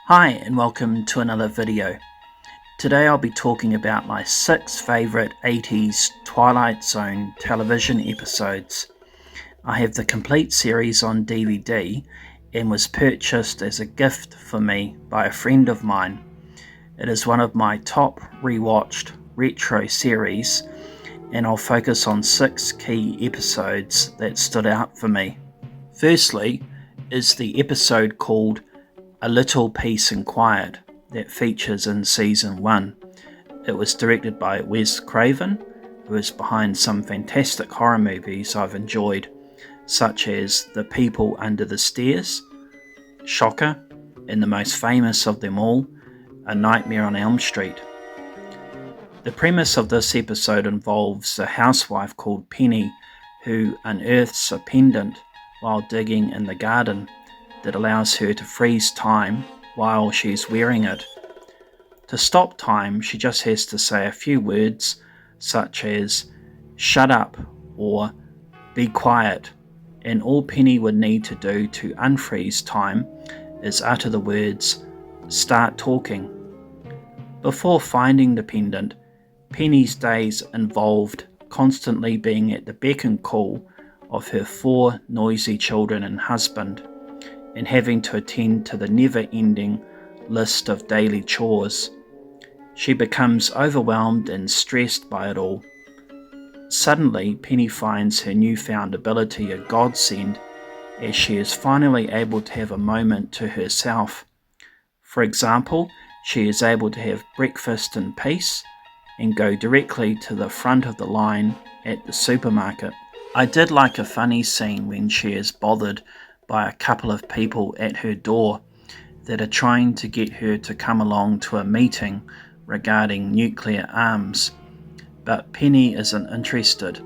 Hi and welcome to another video. Today I'll be talking about my 6 favourite 80's Twilight Zone television episodes. I have the complete series on DVD and was purchased as a gift for me by a friend of mine. It is one of my top rewatched retro series, and I'll focus on 6 key episodes that stood out for me. Firstly is the episode called A Little Peace and Quiet that features in Season 1. It was directed by Wes Craven, who is behind some fantastic horror movies I've enjoyed, such as The People Under the Stairs, Shocker, and the most famous of them all, A Nightmare on Elm Street. The premise of this episode involves a housewife called Penny who unearths a pendant while digging in the garden that allows her to freeze time while she's wearing it. To stop time, she just has to say a few words such as "shut up" or "be quiet," and all Penny would need to do to unfreeze time is utter the words "start talking." Before finding the pendant, Penny's days involved constantly being at the beck and call of her 4 noisy children and husband, and having to attend to the never-ending list of daily chores. She becomes overwhelmed and stressed by it all. Suddenly, Penny finds her newfound ability a godsend as she is finally able to have a moment to herself. For example, she is able to have breakfast in peace and go directly to the front of the line at the supermarket. I did like a funny scene when she is bothered by a couple of people at her door that are trying to get her to come along to a meeting regarding nuclear arms, but Penny isn't interested.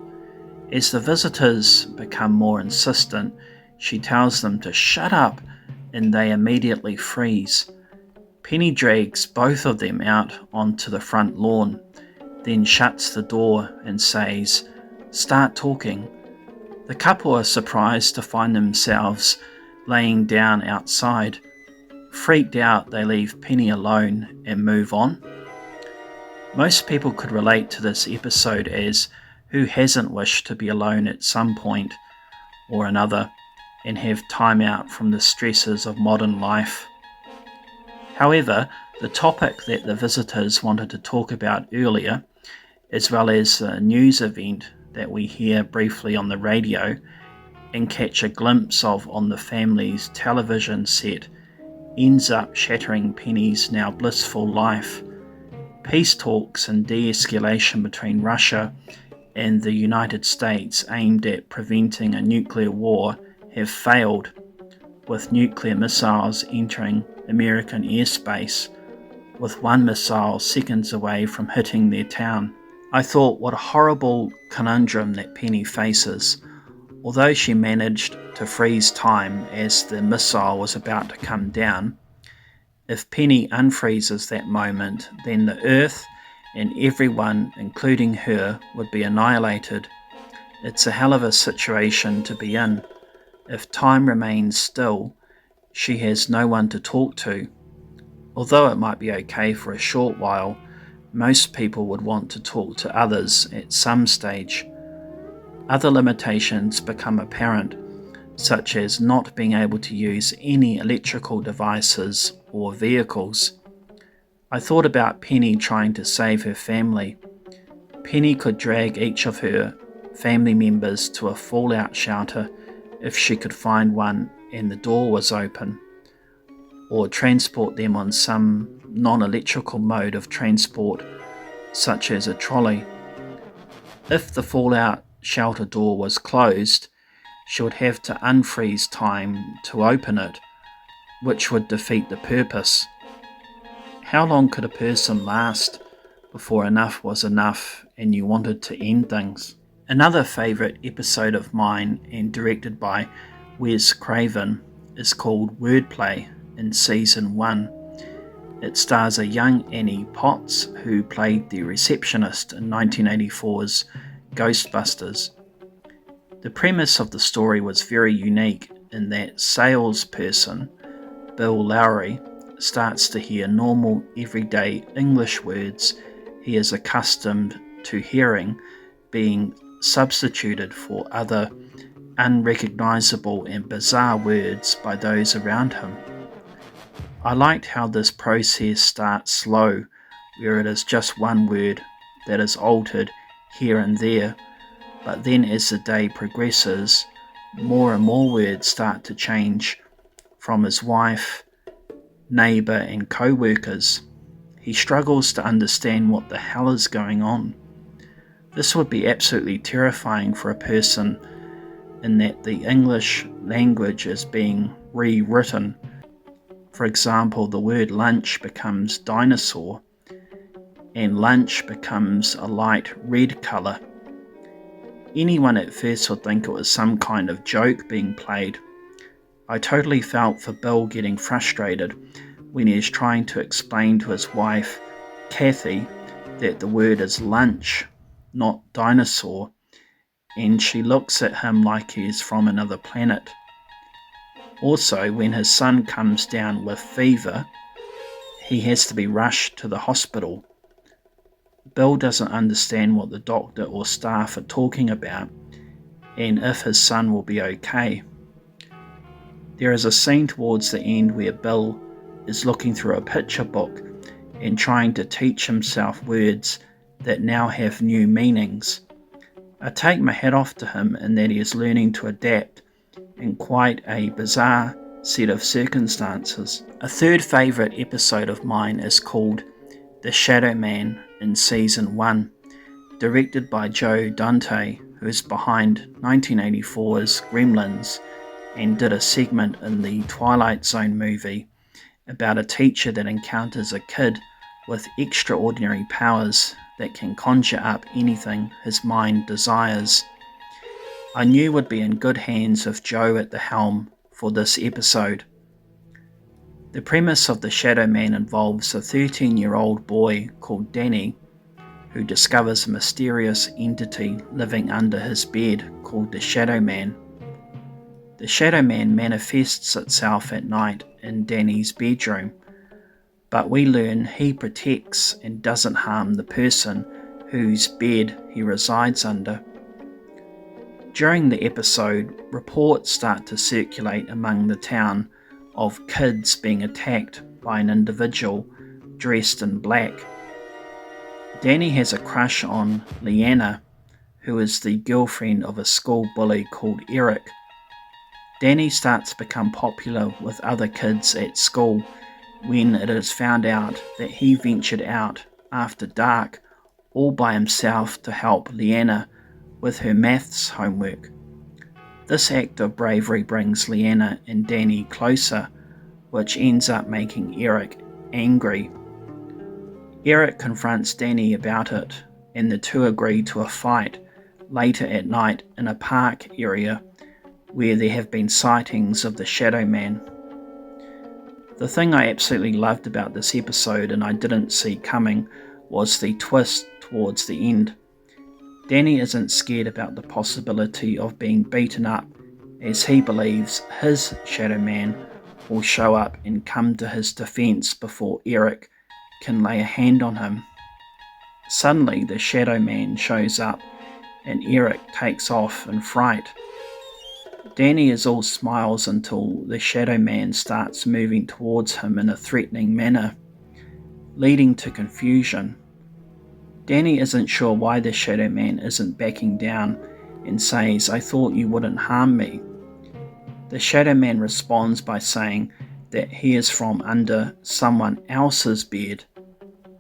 As the visitors become more insistent, she tells them to shut up and they immediately freeze. Penny drags both of them out onto the front lawn, then shuts the door and says, "Start talking." The couple are surprised to find themselves laying down outside. Freaked out, they leave Penny alone and move on. Most people could relate to this episode, as who hasn't wished to be alone at some point or another and have time out from the stresses of modern life. However, the topic that the visitors wanted to talk about earlier, as well as a news event that we hear briefly on the radio and catch a glimpse of on the family's television set, ends up shattering Penny's now blissful life. Peace talks and de-escalation between Russia and the United States aimed at preventing a nuclear war have failed, with nuclear missiles entering American airspace, with one missile seconds away from hitting their town. I thought, what a horrible conundrum that Penny faces. Although she managed to freeze time as the missile was about to come down, if Penny unfreezes that moment, then the Earth and everyone, including her, would be annihilated. It's a hell of a situation to be in. If time remains still, she has no one to talk to. Although it might be okay for a short while, most people would want to talk to others at some stage. Other limitations become apparent, such as not being able to use any electrical devices or vehicles. I thought about Penny trying to save her family. Penny could drag each of her family members to a fallout shelter if she could find one and the door was open, or transport them on some non-electrical mode of transport, such as a trolley. If the fallout shelter door was closed, she would have to unfreeze time to open it, which would defeat the purpose. How long could a person last before enough was enough and you wanted to end things? Another favourite episode of mine, and directed by Wes Craven, is called Wordplay in Season 1. It stars a young Annie Potts, who played the receptionist in 1984's Ghostbusters. The premise of the story was very unique in that salesperson Bill Lowry starts to hear normal, everyday English words he is accustomed to hearing being substituted for other unrecognizable and bizarre words by those around him. I liked how this process starts slow, where it is just one word that is altered here and there, but then as the day progresses, more and more words start to change from his wife, neighbour and co-workers. He struggles to understand what the hell is going on. This would be absolutely terrifying for a person in that the English language is being rewritten. For example, the word lunch becomes dinosaur and lunch becomes a light red colour. Anyone at first would think it was some kind of joke being played. I totally felt for Bill getting frustrated when he is trying to explain to his wife, Kathy, that the word is lunch, not dinosaur, and she looks at him like he is from another planet. Also, when his son comes down with fever, he has to be rushed to the hospital. Bill doesn't understand what the doctor or staff are talking about and if his son will be okay. There is a scene towards the end where Bill is looking through a picture book and trying to teach himself words that now have new meanings. I take my hat off to him in that he is learning to adapt in quite a bizarre set of circumstances. A third favourite episode of mine is called The Shadow Man in Season 1, directed by Joe Dante, who is behind 1984's Gremlins and did a segment in the Twilight Zone movie about a teacher that encounters a kid with extraordinary powers that can conjure up anything his mind desires. I knew would be in good hands with Joe at the helm for this episode. The premise of The Shadow Man involves a 13-year-old boy called Danny who discovers a mysterious entity living under his bed called the Shadow Man. The Shadow Man manifests itself at night in Danny's bedroom, but we learn he protects and doesn't harm the person whose bed he resides under. During the episode, reports start to circulate among the town of kids being attacked by an individual dressed in black. Danny has a crush on Leanna, who is the girlfriend of a school bully called Eric. Danny starts to become popular with other kids at school when it is found out that he ventured out after dark all by himself to help Leanna with her maths homework. This act of bravery brings Leanna and Danny closer, which ends up making Eric angry. Eric confronts Danny about it, and the two agree to a fight later at night in a park area where there have been sightings of the Shadow Man. The thing I absolutely loved about this episode and I didn't see coming was the twist towards the end. Danny isn't scared about the possibility of being beaten up, as he believes his Shadow Man will show up and come to his defense before Eric can lay a hand on him. Suddenly the Shadow Man shows up and Eric takes off in fright. Danny is all smiles until the Shadow Man starts moving towards him in a threatening manner, leading to confusion. Danny isn't sure why the Shadow Man isn't backing down and says, "I thought you wouldn't harm me." The Shadow Man responds by saying that he is from under someone else's bed,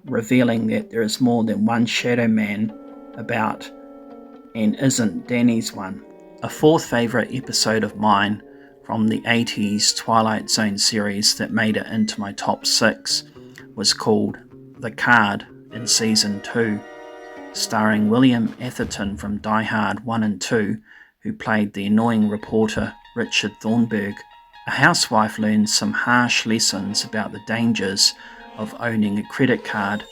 revealing that there is more than one Shadow Man about and isn't Danny's one. A fourth favourite episode of mine from the 80's Twilight Zone series that made it into my top 6 was called The Card in Season 2, starring William Atherton from Die Hard 1 and 2, who played the annoying reporter Richard Thornburg. A housewife learns some harsh lessons about the dangers of owning a credit card,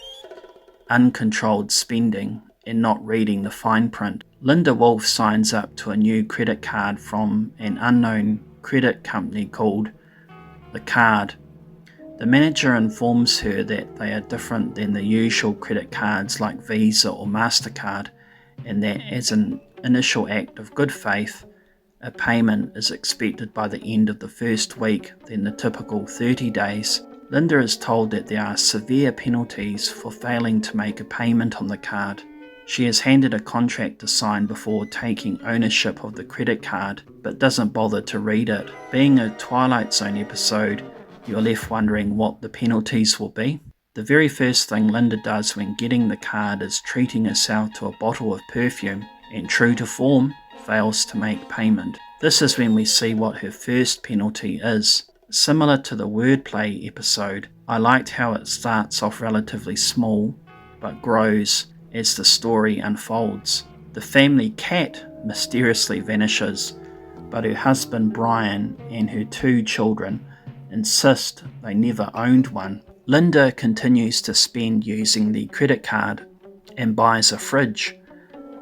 uncontrolled spending, and not reading the fine print. Linda Wolf signs up to a new credit card from an unknown credit company called The Card. The manager informs her that they are different than the usual credit cards like Visa or MasterCard, and that as an initial act of good faith, a payment is expected by the end of the first week, then the typical 30 days. Linda is told that there are severe penalties for failing to make a payment on the card. She is handed a contract to sign before taking ownership of the credit card, but doesn't bother to read it. Being a Twilight Zone episode, you're left wondering what the penalties will be. The very first thing Linda does when getting the card is treating herself to a bottle of perfume, and true to form, fails to make payment. This is when we see what her first penalty is. Similar to the Wordplay episode, I liked how it starts off relatively small, but grows as the story unfolds. The family cat mysteriously vanishes, but her husband Brian and her 2 children insist they never owned one. Linda continues to spend using the credit card and buys a fridge,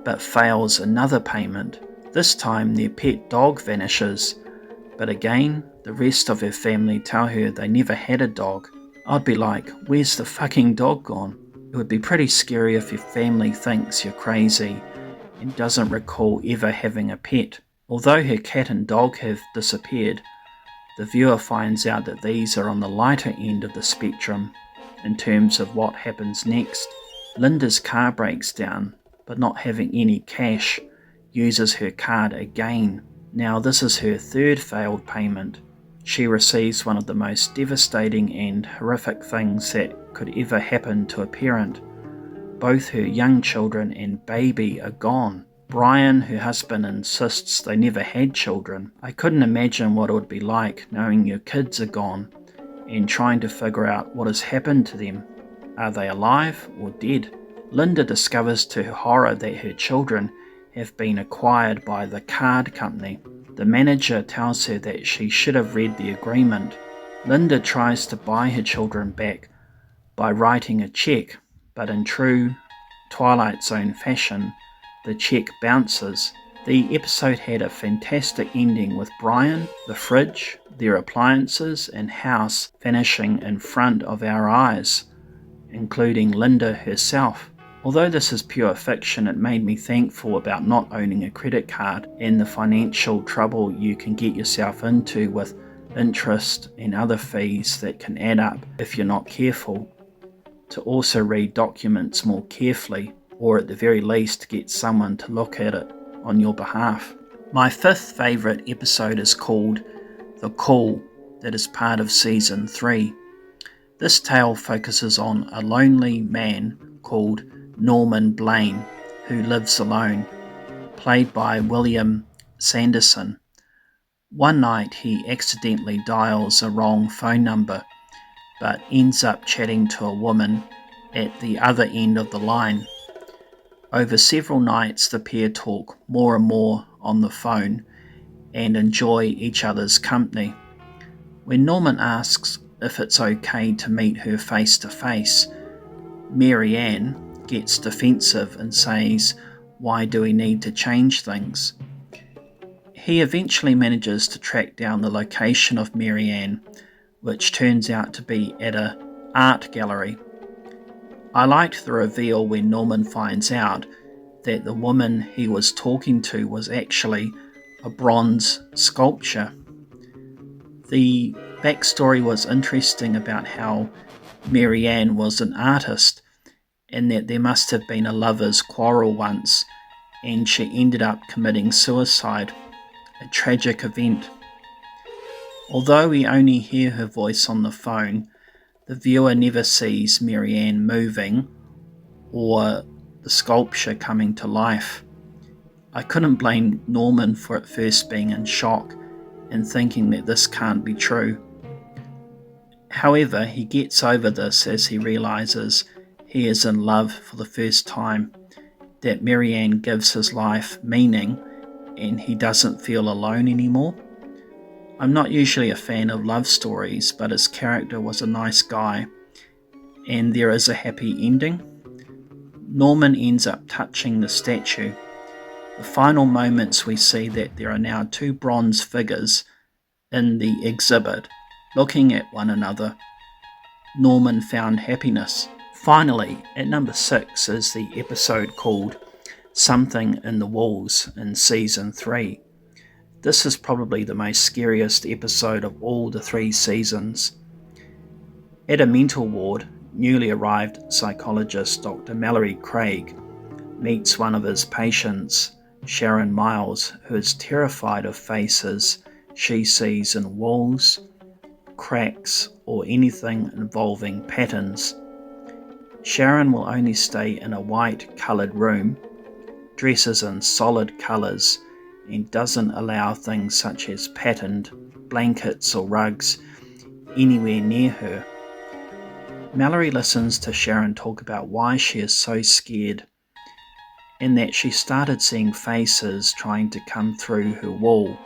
but fails another payment. This time their pet dog vanishes, but again the rest of her family tell her they never had a dog. I'd be like, where's the fucking dog gone? It would be pretty scary if your family thinks you're crazy and doesn't recall ever having a pet. Although her cat and dog have disappeared, the viewer finds out that these are on the lighter end of the spectrum in terms of what happens next. Linda's car breaks down, but not having any cash, uses her card again. Now this is her 3rd failed payment. She receives one of the most devastating and horrific things that could ever happen to a parent. Both her young children and baby are gone. Brian, her husband, insists they never had children. I couldn't imagine what it would be like knowing your kids are gone and trying to figure out what has happened to them. Are they alive or dead? Linda discovers to her horror that her children have been acquired by the card company. The manager tells her that she should have read the agreement. Linda tries to buy her children back by writing a check, but in true Twilight Zone fashion, the check bounces. The episode had a fantastic ending with Brian, the fridge, their appliances and house vanishing in front of our eyes, including Linda herself. Although this is pure fiction, it made me thankful about not owning a credit card and the financial trouble you can get yourself into with interest and other fees that can add up if you're not careful. To also read documents more carefully, or at the very least get someone to look at it on your behalf. My 5th favourite episode is called The Call, that is part of Season 3. This tale focuses on a lonely man called Norman Blaine, who lives alone, played by William Sanderson. One night he accidentally dials a wrong phone number, but ends up chatting to a woman at the other end of the line. Over several nights the pair talk more and more on the phone and enjoy each other's company. When Norman asks if it's okay to meet her face to face, Mary Ann gets defensive and says, "Why do we need to change things?" He eventually manages to track down the location of Mary Ann, which turns out to be at an art gallery. I liked the reveal when Norman finds out that the woman he was talking to was actually a bronze sculpture. The backstory was interesting about how Mary Ann was an artist and that there must have been a lover's quarrel once and she ended up committing suicide, a tragic event. Although we only hear her voice on the phone, the viewer never sees Mary Ann moving or the sculpture coming to life. I couldn't blame Norman for at first being in shock and thinking that this can't be true. However, he gets over this as he realizes he is in love for the first time, that Mary Ann gives his life meaning and he doesn't feel alone anymore. I'm not usually a fan of love stories, but his character was a nice guy and there is a happy ending. Norman ends up touching the statue. The final moments we see that there are now 2 bronze figures in the exhibit looking at one another, Norman found happiness. Finally, at number 6 is the episode called Something in the Walls in Season 3. This is probably the most scariest episode of all the 3 seasons. At a mental ward, newly arrived psychologist Dr. Mallory Craig meets one of his patients, Sharon Miles, who is terrified of faces she sees in walls, cracks, or anything involving patterns. Sharon will only stay in a white coloured room, dresses in solid colours, and doesn't allow things such as patterned blankets or rugs anywhere near her. Mallory listens to Sharon talk about why she is so scared, and that she started seeing faces trying to come through her wall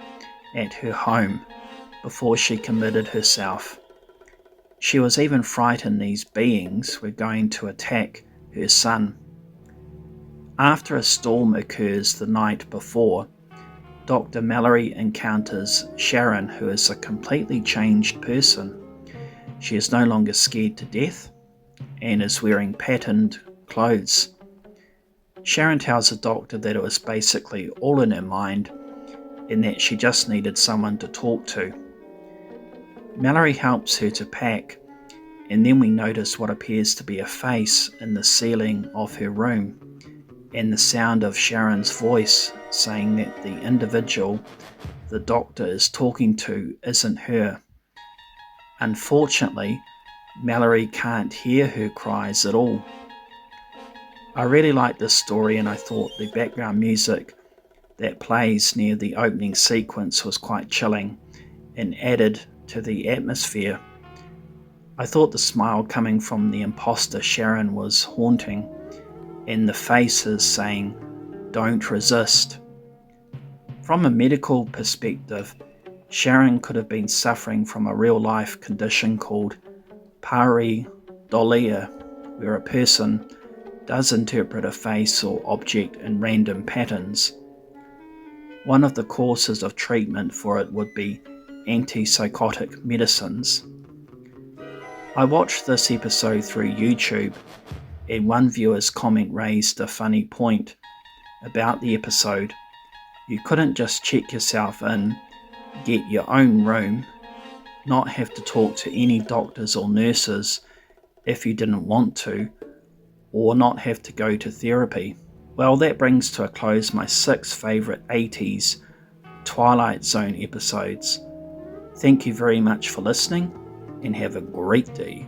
at her home before she committed herself. She was even frightened these beings were going to attack her son. After a storm occurs the night before, Dr. Mallory encounters Sharon, who is a completely changed person. She is no longer scared to death and is wearing patterned clothes. Sharon tells the doctor that it was basically all in her mind and that she just needed someone to talk to. Mallory helps her to pack, and then we notice what appears to be a face in the ceiling of her room, and the sound of Sharon's voice saying that the individual the doctor is talking to isn't her. Unfortunately, Mallory can't hear her cries at all. I really like this story, and I thought the background music that plays near the opening sequence was quite chilling and added to the atmosphere. I thought the smile coming from the imposter Sharon was haunting, and the faces saying, "Don't resist." From a medical perspective, Sharon could have been suffering from a real-life condition called pareidolia, where a person does interpret a face or object in random patterns. One of the courses of treatment for it would be antipsychotic medicines. I watched this episode through YouTube, and one viewer's comment raised a funny point about the episode. You couldn't just check yourself in, get your own room, not have to talk to any doctors or nurses if you didn't want to, or not have to go to therapy. Well, that brings to a close my 6 favourite 80s Twilight Zone episodes. Thank you very much for listening, and have a great day.